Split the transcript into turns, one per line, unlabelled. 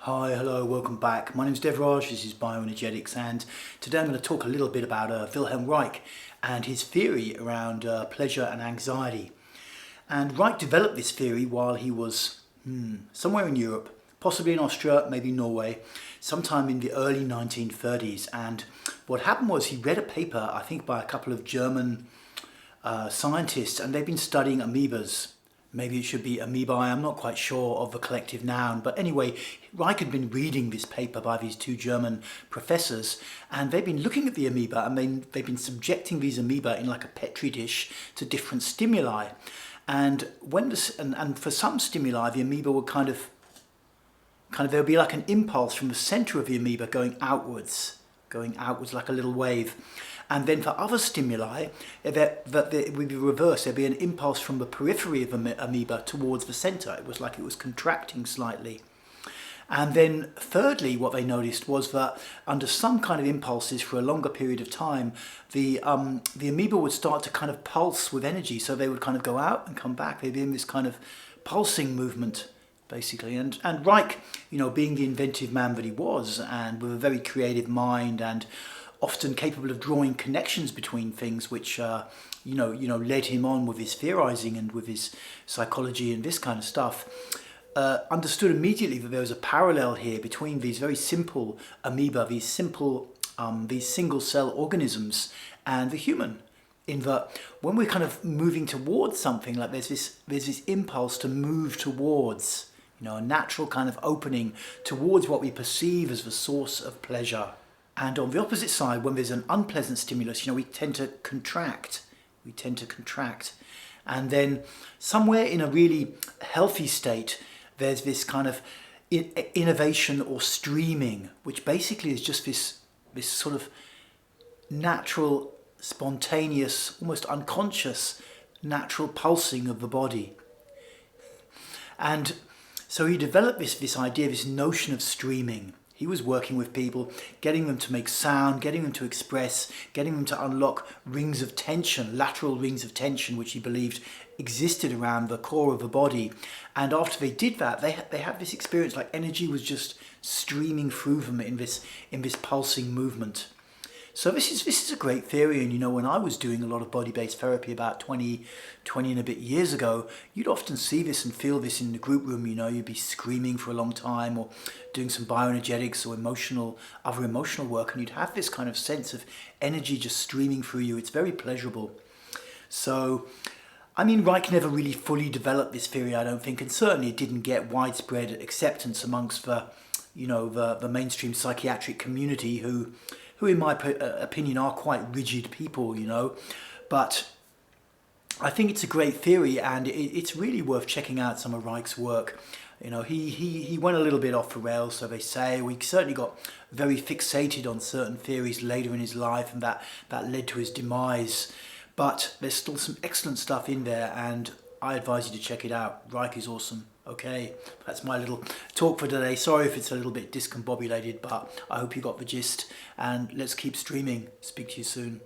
Hi, hello, welcome back. My name is Devraj, this is Bioenergetics, and today I'm going to talk a little bit about Wilhelm Reich and his theory around pleasure and anxiety. And Reich developed this theory while he was somewhere in Europe, possibly in Austria, maybe Norway, sometime in the early 1930s. And what happened was he read a paper, I think by a couple of German scientists, and they've been studying amoebas. Maybe it should be amoeba, I'm not quite sure of the collective noun. But anyway, Reich had been reading this paper by these two German professors, and they've been looking at the amoeba, and they've been subjecting these amoeba in like a petri dish to different stimuli. And and for some stimuli, the amoeba would kind of there would be like an impulse from the center of the amoeba going outwards like a little wave. And then for other stimuli, that it would be reversed. There'd be an impulse from the periphery of the amoeba towards the center. It was like it was contracting slightly. And then thirdly, what they noticed was that under some kind of impulses for a longer period of time, the amoeba would start to kind of pulse with energy. So they would kind of go out and come back. They'd be in this kind of pulsing movement, basically. And Reich, being the inventive man that he was, and with a very creative mind, and often capable of drawing connections between things, which led him on with his theorizing and with his psychology and this kind of stuff. Understood immediately that there was a parallel here between these very simple amoeba, these single cell organisms, and the human. In that, when we're kind of moving towards something, like there's this impulse to move towards, a natural kind of opening towards what we perceive as the source of pleasure. And on the opposite side, when there's an unpleasant stimulus, we tend to contract. And then somewhere in a really healthy state, there's this kind of innovation or streaming, which basically is just this sort of natural, spontaneous, almost unconscious, natural pulsing of the body. And so he developed this idea, this notion of streaming. He was working with people, getting them to make sound, getting them to express, getting them to unlock rings of tension, lateral rings of tension, which he believed existed around the core of the body. And after they did that, they had this experience like energy was just streaming through them in this pulsing movement. So this is a great theory. And when I was doing a lot of body-based therapy about 20 and a bit years ago, you'd often see this and feel this in the group room. You'd be screaming for a long time, or doing some bioenergetics or other emotional work, and you'd have this kind of sense of energy just streaming through you. It's very pleasurable. So Reich never really fully developed this theory, I don't think, and certainly it didn't get widespread acceptance amongst the mainstream psychiatric community, who in my opinion are quite rigid people, But I think it's a great theory, and it's really worth checking out some of Reich's work. He went a little bit off the rails, so they say. We certainly got very fixated on certain theories later in his life, and that led to his demise. But there's still some excellent stuff in there, and I advise you to check it out. Reich is awesome. Okay, that's my little talk for today. Sorry if it's a little bit discombobulated, but I hope you got the gist, and let's keep streaming. Speak to you soon.